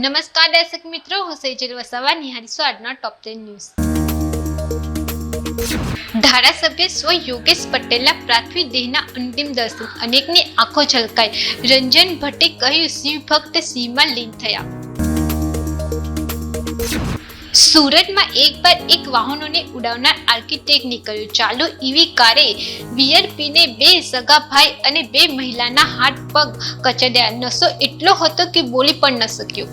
નમસ્કાર દર્શક મિત્રો, હું સેજલ વસાવા નિહાળીશું આજના ટોપ 10 ન્યૂઝ। ધારાસભ્ય સ્વ યોગેશ પટેલના પાર્થિવ દેહના અંતિમ દર્શન, અનેકની આંખો ઝલકાઈ। રંજન ભટ્ટે કહ્યું, શિવ ભક્ત શિવમાં લીન થયા। સુરતમાં એક બાદ એક વાહનોને ઉડાવનાર આર્કિટેક્ટ નીકળ્યો। ચાલુ ઈવી કારે વીઆરપીને 2 સગા ભાઈ અને 2 મહિલાના હાથ પગ કચડ્યા। નશો એટલો હતો કે બોલી પણ ન શક્યો।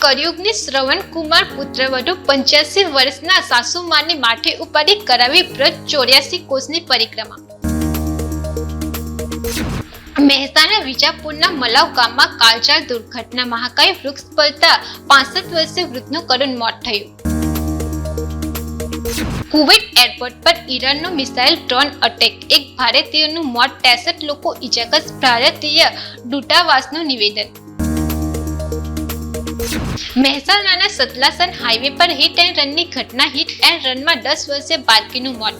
કળયુગની શ્રવણ કુમાર પુત્રવધુ 85 વર્ષના સાસુમાને માથે ઉપાડી કરાવી વ્રત 84 કોસની પરિક્રમા। મહેસાણા વિજાપુરના મલાવ ગામમાં કાળઝાળ દુર્ઘટના, મહાકાય વૃક્ષ પડતા 65 વર્ષીય વૃદ્ધનું કરુણ મોત થયું। કુવૈત એરપોર્ટ પર ઈરાનનો મિસાઇલ ડ્રોન અટેક, એક ભારતીયનું મોત, 63 લોકો ઇજાગ્રસ્ત, ભારતીય દૂતાવાસનું નિવેદન। મહેસાણાના સતલાસન હાઈવે પર હિટ એન્ડ રનની ઘટના, હિટ એન્ડ રનમાં 10 વર્ષીય બાળકીનું મોત।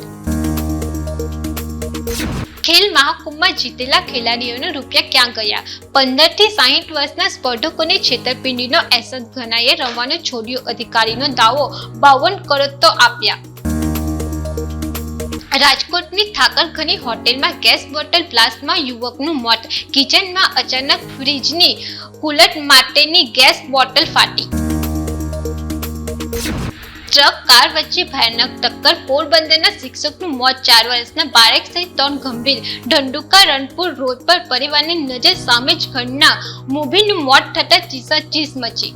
ખેલ મહાકુંભમાં જીતેલા ખેલાડીઓને રૂપિયા ક્યાં ગયા? 15 થી 60 વર્ષના સ્પર્ધકોને છેતરપિંડીનો એહસાસ ગણાયે રમવાનું છોડ્યું, અધિકારીનો દાવો 52 કરોડ તો આપ્યા। રાજકોટની ઠાકરખની હોટેલમાં ગેસ બોટલ બ્લાસ્ટમાં યુવકનું મોત, કિચનમાં અચાનક ફ્રીજની કુલર માટેની ગેસ બોટલ ફાટી। ટ્રક કાર વચ્ચે ભયાનક ટક્કર, પોરબંદરના શિક્ષકનું મોત, 4 વર્ષના બાળક સહિત 3 ગંભીર। ધંધુકા રણપુર રોડ પર પરિવારની નજર સામે જ ઘરના મોભીનું મોત થતા ચીસાચીસ મચી।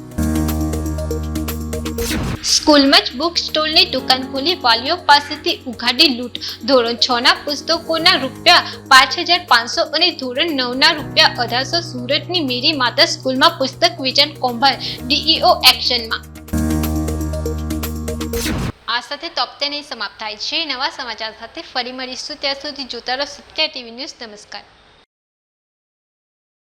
સ્કૂલમાં જ બુક સ્ટોલની દુકાન ખોલી વાલીઓ પાસેથી ઉઘાડી લૂંટ, ધોરણ 6 ના પુસ્તકોના રૂપિયા 5500 અને ધોરણ 9 ના રૂપિયા 1800। સુરતની મેરી માતા સ્કૂલમાં પુસ્તક વેચાણ કૌભાંડ, ડીઈઓ એક્શનમાં। આ સાથે ટોપ 10 સમાપ્ત થાય છે। નવા સમાચાર સાથે ફરી મળીશું, ત્યાં સુધી જોતા રહો સત્ય ટીવી ન્યૂઝ। નમસ્કાર।